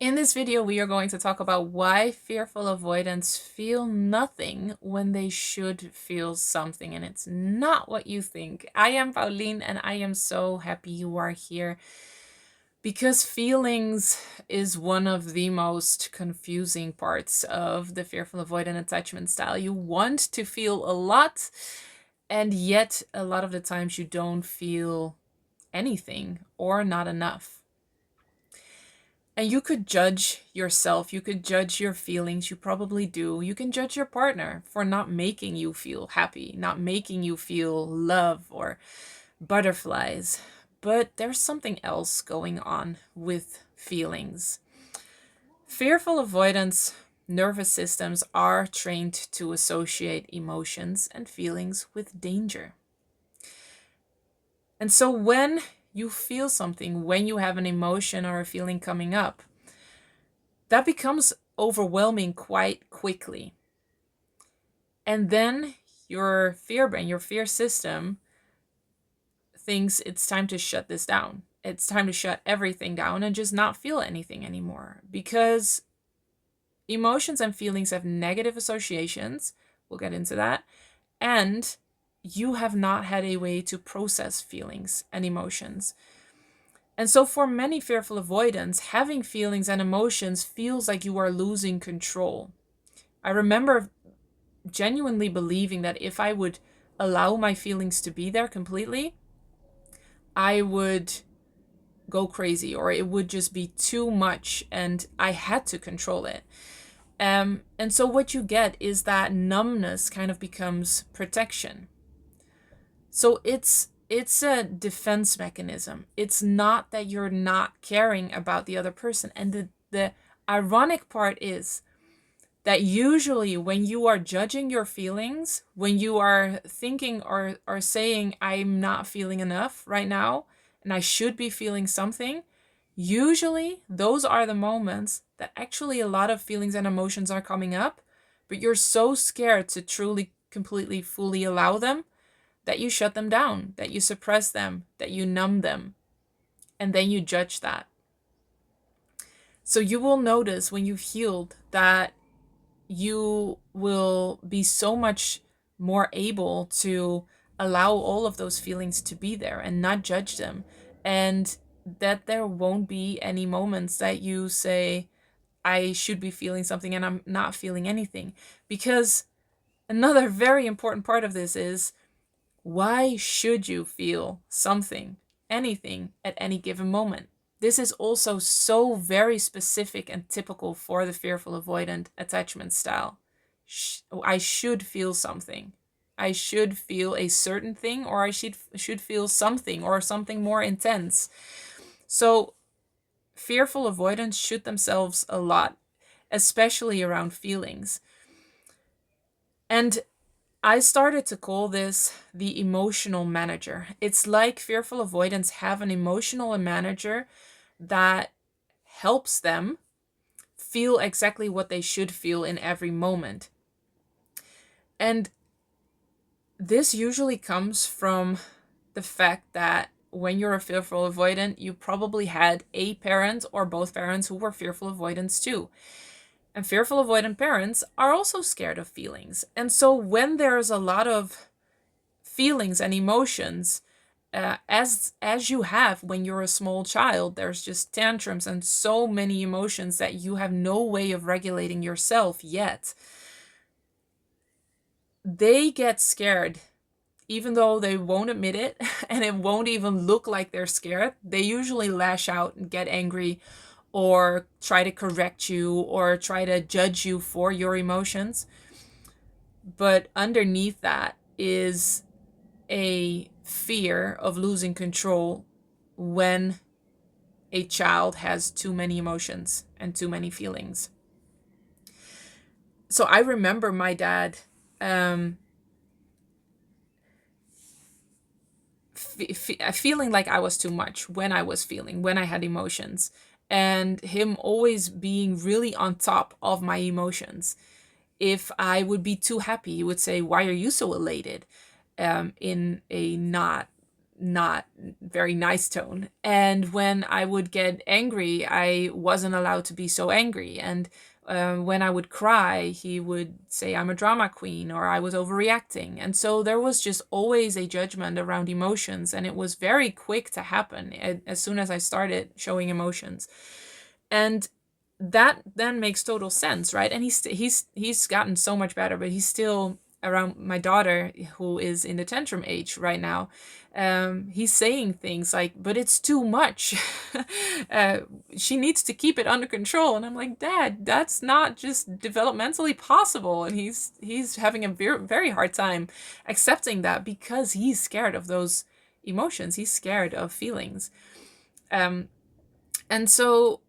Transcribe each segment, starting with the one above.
In this video, we are going to talk about why fearful avoidants feel nothing when they should feel something, and it's not what you think. I am Pauline, and I am so happy you are here because feelings is one of the most confusing parts of the fearful avoidant attachment style. You want to feel a lot, and yet a lot of the times you don't feel anything or not enough. And you could judge yourself, you could judge your feelings, you probably do. You can judge your partner for not making you feel happy, not making you feel love or butterflies. But there's something else going on with feelings. Fearful avoidance nervous systems are trained to associate emotions and feelings with danger. And so when you feel something, when you have an emotion or a feeling coming up, that becomes overwhelming quite quickly. And then your fear brain, your fear system thinks it's time to shut this down. It's time to shut everything down and just not feel anything anymore, because emotions and feelings have negative associations. We'll get into that. And you have not had a way to process feelings and emotions. And so for many fearful avoidants, having feelings and emotions feels like you are losing control. I remember genuinely believing that if I would allow my feelings to be there completely, I would go crazy, or it would just be too much and I had to control it. And so what you get is that numbness kind of becomes protection. So it's a defense mechanism. It's not that you're not caring about the other person. And the ironic part is that usually when you are judging your feelings, when you are thinking or saying, I'm not feeling enough right now, and I should be feeling something, usually those are the moments that actually a lot of feelings and emotions are coming up, but you're so scared to truly, completely, fully allow them that you shut them down, that you suppress them, that you numb them, and then you judge that. So you will notice when you've healed that you will be so much more able to allow all of those feelings to be there and not judge them. And that there won't be any moments that you say, I should be feeling something and I'm not feeling anything. Because another very important part of this is, why should you feel something, anything, at any given moment? This is also so very specific and typical for the fearful avoidant attachment style. I should feel something. I should feel a certain thing, or I should feel something, or something more intense. So fearful avoidants shoot themselves a lot, especially around feelings. And I started to call this the emotional manager. It's like fearful avoidants have an emotional manager that helps them feel exactly what they should feel in every moment. And this usually comes from the fact that when you're a fearful avoidant, you probably had a parent or both parents who were fearful avoidants too. And fearful avoidant parents are also scared of feelings. And so when there's a lot of feelings and emotions, as you have when you're a small child, there's just tantrums and so many emotions that you have no way of regulating yourself yet. They get scared, even though they won't admit it, and it won't even look like they're scared. They usually lash out and get angry, or try to correct you, or try to judge you for your emotions. But underneath that is a fear of losing control when a child has too many emotions and too many feelings. So I remember my dad feeling like I was too much when I had emotions, and him always being really on top of my emotions. If I would be too happy, he would say, why are you so elated? In a not not very nice tone. And when I would get angry, I wasn't allowed to be so angry. And when I would cry, he would say I'm a drama queen or I was overreacting. And so there was just always a judgment around emotions, and it was very quick to happen as soon as I started showing emotions. And that then makes total sense, right? And he's gotten so much better, but he's still around my daughter, who is in the tantrum age right now. He's saying things like, but it's too much. uh, she needs to keep it under control. And I'm like, Dad, that's not just developmentally possible. And he's having a very, very hard time accepting that, because he's scared of those emotions. He's scared of feelings. And so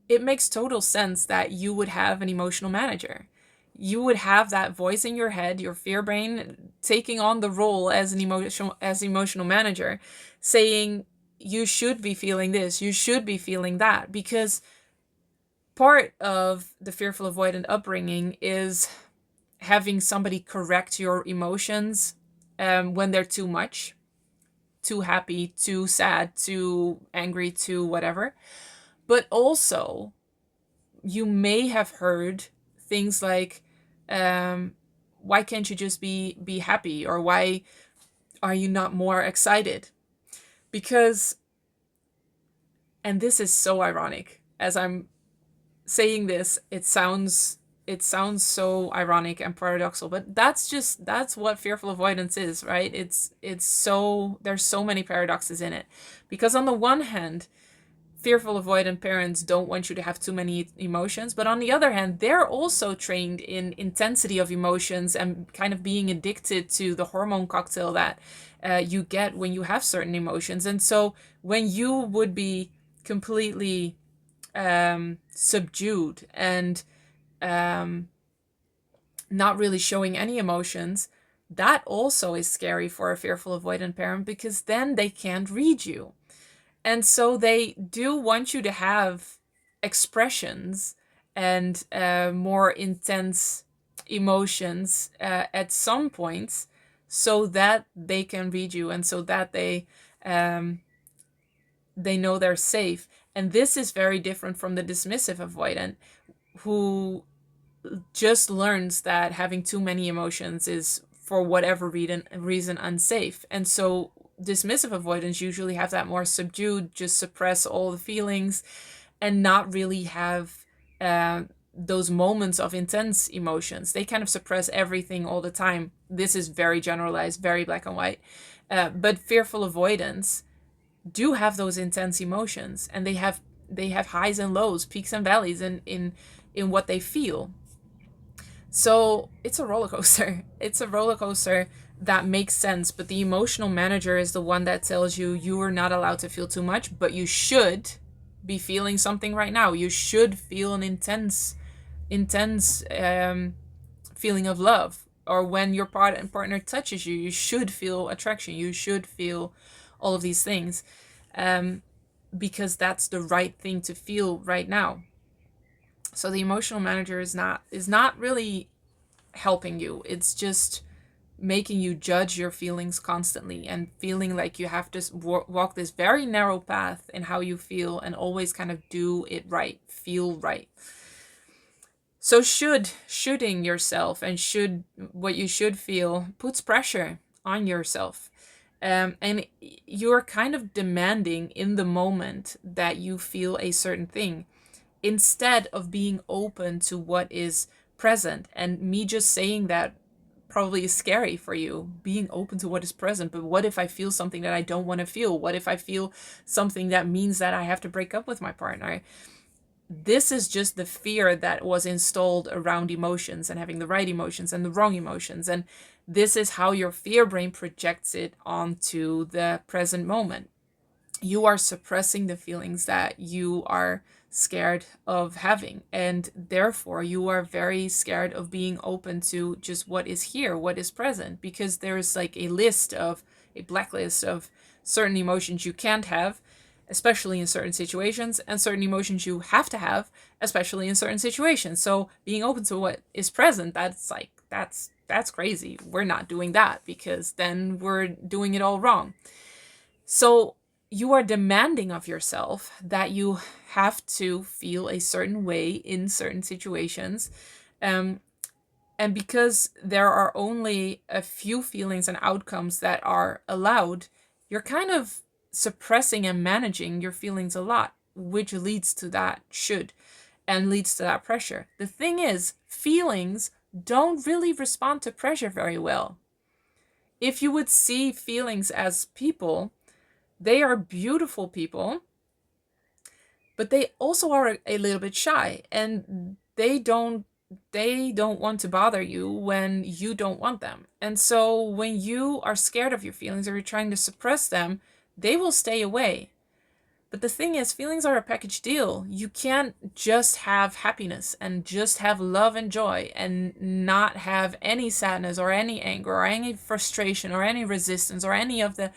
it makes total sense that you would have an emotional manager. You would have that voice in your head, your fear brain, taking on the role as an emotional manager, saying you should be feeling this, you should be feeling that, because part of the fearful avoidant upbringing is having somebody correct your emotions when they're too much, too happy, too sad, too angry, too whatever. But also, you may have heard things like, why can't you just be happy? Or why are you not more excited? Because, and this is so ironic, as I'm saying this, it sounds so ironic and paradoxical, but that's what fearful avoidance is, right? It's so, there's so many paradoxes in it. Because on the one hand, fearful avoidant parents don't want you to have too many emotions, but on the other hand, they're also trained in intensity of emotions and kind of being addicted to the hormone cocktail that you get when you have certain emotions. And so when you would be completely subdued and not really showing any emotions, that also is scary for a fearful avoidant parent, because then they can't read you. And so they do want you to have expressions and more intense emotions at some points, so that they can read you, and so that they know they're safe. And this is very different from the dismissive avoidant, who just learns that having too many emotions is, for whatever reason unsafe. And so dismissive avoidants usually have that more subdued, just suppress all the feelings and not really have those moments of intense emotions. They kind of suppress everything all the time. This is very generalized, very black and white. But fearful avoidants do have those intense emotions, and they have highs and lows, peaks and valleys in what they feel. So it's a roller coaster. It's a roller coaster that makes sense, but the emotional manager is the one that tells you you are not allowed to feel too much, but you should be feeling something right now. You should feel an intense feeling of love. Or when your partner touches you, you should feel attraction. You should feel all of these things, because that's the right thing to feel right now. So the emotional manager is not really helping you. It's just making you judge your feelings constantly and feeling like you have to walk this very narrow path in how you feel and always kind of do it right, feel right. So shoulding yourself and what you should feel puts pressure on yourself. And you're kind of demanding in the moment that you feel a certain thing, instead of being open to what is present. And me just saying that probably is scary for you, being open to what is present. But what if I feel something that I don't want to feel? What if I feel something that means that I have to break up with my partner? This is just the fear that was installed around emotions and having the right emotions and the wrong emotions. And this is how your fear brain projects it onto the present moment. You are suppressing the feelings that you are scared of having, and therefore you are very scared of being open to just what is here, what is present, because there's like a blacklist of certain emotions you can't have, especially in certain situations, and certain emotions you have to have, especially in certain situations. So being open to what is present, that's crazy. We're not doing that, because then we're doing it all wrong. So you are demanding of yourself that you have to feel a certain way in certain situations. Um, and because there are only a few feelings and outcomes that are allowed, you're kind of suppressing and managing your feelings a lot, which leads to that should and leads to that pressure. The thing is, feelings don't really respond to pressure very well. If you would see feelings as people, they are beautiful people, but they also are a little bit shy, and they don't want to bother you when you don't want them. And so when you are scared of your feelings or you're trying to suppress them, they will stay away. But the thing is, feelings are a package deal. You can't just have happiness and just have love and joy and not have any sadness or any anger or any frustration or any resistance or any of the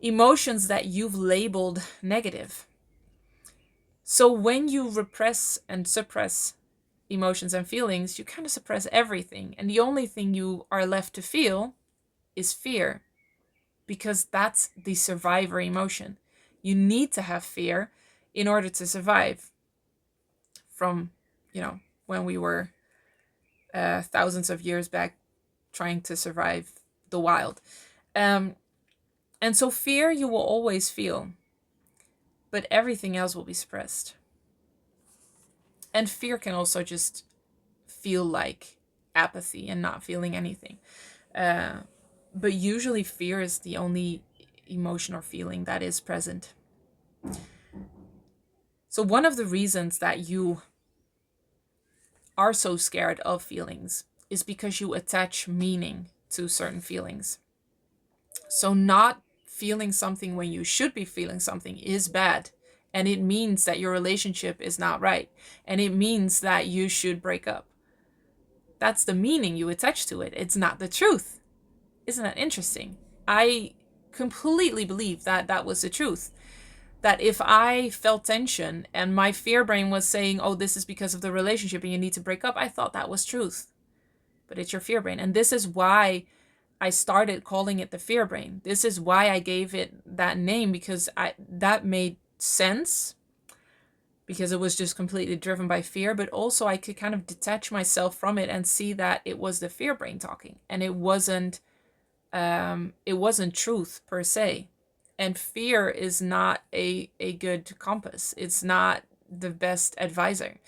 emotions that you've labeled negative. So when you repress and suppress emotions and feelings, you kind of suppress everything. And the only thing you are left to feel is fear, because that's the survivor emotion. You need to have fear in order to survive from, when we were thousands of years back trying to survive the wild. Um, and so fear you will always feel, but everything else will be suppressed. And fear can also just feel like apathy and not feeling anything. Uh, but usually fear is the only emotion or feeling that is present. So one of the reasons that you are so scared of feelings is because you attach meaning to certain feelings. So not feeling something when you should be feeling something is bad. And it means that your relationship is not right. And it means that you should break up. That's the meaning you attach to it. It's not the truth. Isn't that interesting? I completely believe that that was the truth. That if I felt tension and my fear brain was saying, oh, this is because of the relationship and you need to break up, I thought that was truth. But it's your fear brain. And this is why I started calling it the fear brain. This is why I gave it that name, because that made sense, because it was just completely driven by fear, but also I could kind of detach myself from it and see that it was the fear brain talking, and it wasn't truth per se. And fear is not a good compass. It's not the best advisor.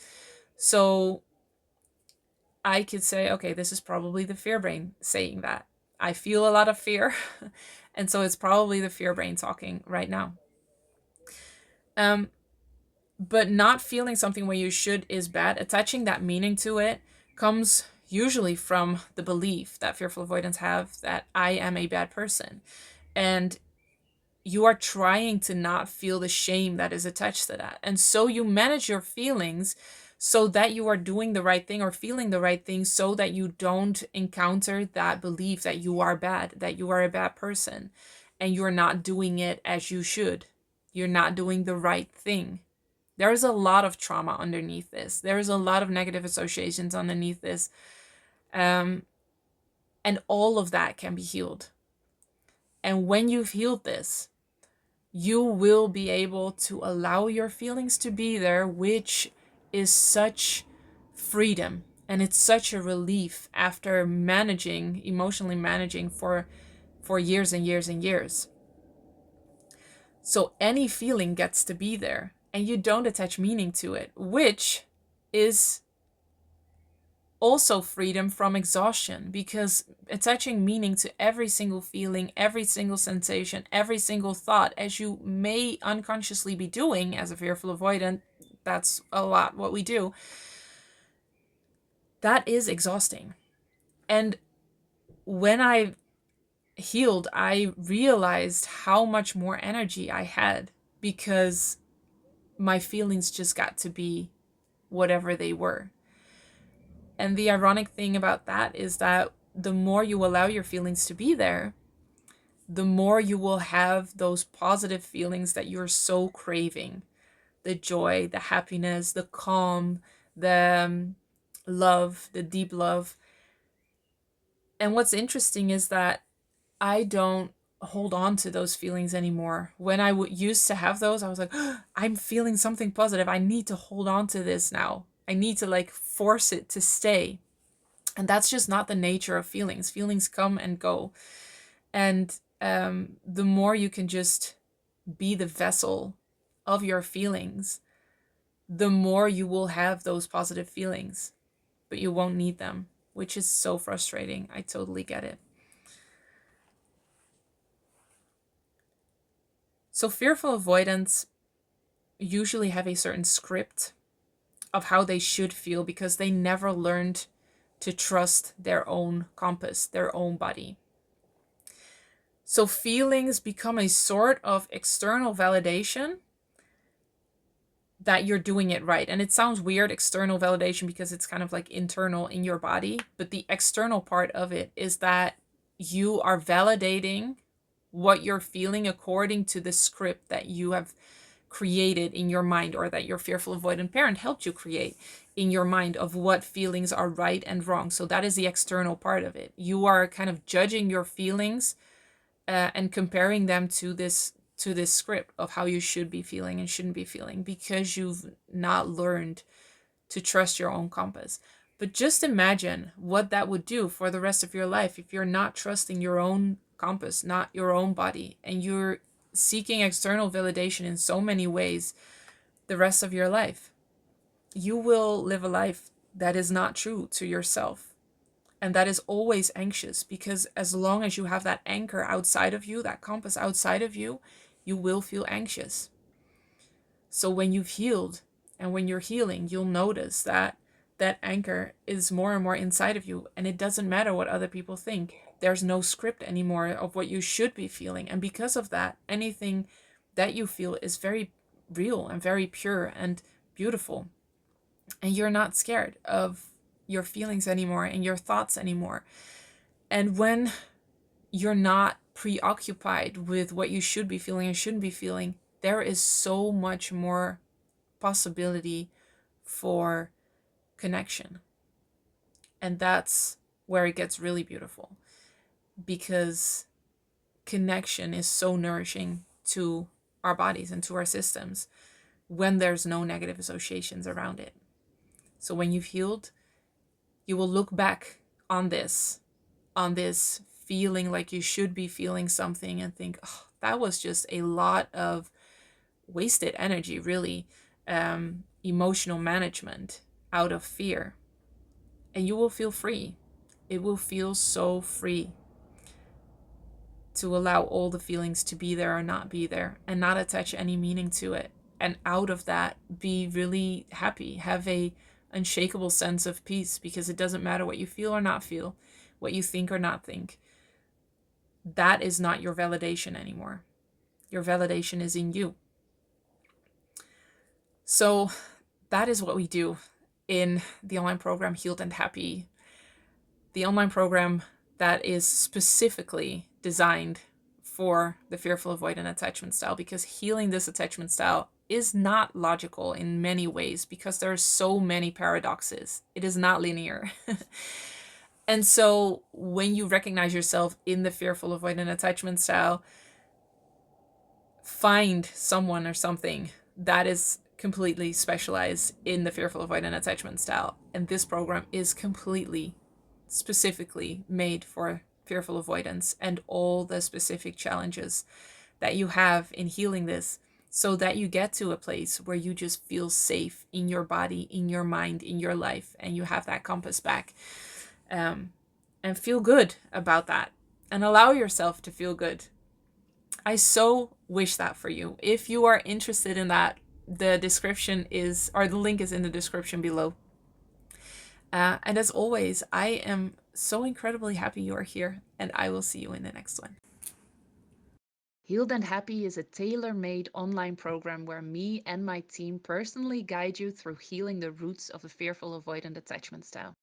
So I could say, okay, this is probably the fear brain saying that. I feel a lot of fear. And so it's probably the fear brain talking right now. Um, but not feeling something when you should is bad. Attaching that meaning to it comes usually from the belief that fearful avoidants have that I am a bad person. And you are trying to not feel the shame that is attached to that. And so you manage your feelings so that you are doing the right thing or feeling the right thing, so that you don't encounter that belief that you are bad, that you are a bad person, and you're not doing it as you should. You're not doing the right thing. There's a lot of trauma underneath this. There's a lot of negative associations underneath this. And all of that can be healed. And when you've healed this, you will be able to allow your feelings to be there, which is such freedom. And it's such a relief after emotionally managing for years and years and years. So any feeling gets to be there and you don't attach meaning to it, which is also freedom from exhaustion, because attaching meaning to every single feeling, every single sensation, every single thought, as you may unconsciously be doing as a fearful avoidant, that's a lot what we do, that is exhausting. And when I healed, I realized how much more energy I had, because my feelings just got to be whatever they were. And the ironic thing about that is that the more you allow your feelings to be there, the more you will have those positive feelings that you're so craving. The joy, the happiness, the calm, the love, the deep love. And what's interesting is that I don't hold on to those feelings anymore. When I used to have those, I was like, I'm feeling something positive. I need to hold on to this now. I need to like force it to stay. And that's just not the nature of feelings. Feelings come and go. And the more you can just be the vessel of your feelings, the more you will have those positive feelings, but you won't need them, which is so frustrating. I totally get it. So fearful avoidants usually have a certain script of how they should feel because they never learned to trust their own compass, their own body. So feelings become a sort of external validation that you're doing it right. And it sounds weird, external validation, because it's kind of like internal in your body. But the external part of it is that you are validating what you're feeling according to the script that you have created in your mind, or that your fearful avoidant parent helped you create in your mind, of what feelings are right and wrong. So that is the external part of it. You are kind of judging your feelings and comparing them to this script of how you should be feeling and shouldn't be feeling, because you've not learned to trust your own compass. But just imagine what that would do for the rest of your life if you're not trusting your own compass, not your own body, and you're seeking external validation in so many ways the rest of your life. You will live a life that is not true to yourself. And that is always anxious, because as long as you have that anchor outside of you, that compass outside of you, you will feel anxious. So when you've healed and when you're healing, you'll notice that that anchor is more and more inside of you, and it doesn't matter what other people think. There's no script anymore of what you should be feeling. And because of that, anything that you feel is very real and very pure and beautiful. And you're not scared of your feelings anymore and your thoughts anymore. And when you're not preoccupied with what you should be feeling and shouldn't be feeling, there is so much more possibility for connection. And that's where it gets really beautiful, because connection is so nourishing to our bodies and to our systems when there's no negative associations around it. So when you've healed, you will look back on this feeling like you should be feeling something and think, oh, that was just a lot of wasted energy, really, emotional management out of fear. And you will feel free. It will feel so free to allow all the feelings to be there or not be there, and not attach any meaning to it. And out of that, be really happy, have a unshakable sense of peace, because it doesn't matter what you feel or not feel, what you think or not think. That is not your validation anymore. Your validation is in you. So that is what we do in the online program Healed and Happy, the online program that is specifically designed for the fearful avoidant attachment style, because healing this attachment style is not logical in many ways, because there are so many paradoxes. It is not linear. And so when you recognize yourself in the fearful avoidant attachment style, find someone or something that is completely specialized in the fearful avoidant attachment style. And this program is completely, specifically made for fearful avoidance and all the specific challenges that you have in healing this, so that you get to a place where you just feel safe in your body, in your mind, in your life, and you have that compass back. And feel good about that, and allow yourself to feel good. I so wish that for you. If you are interested in that, the link is in the description below. And as always, I am so incredibly happy you are here, and I will see you in the next one. Healed and Happy is a tailor-made online program where me and my team personally guide you through healing the roots of a fearful avoidant attachment style.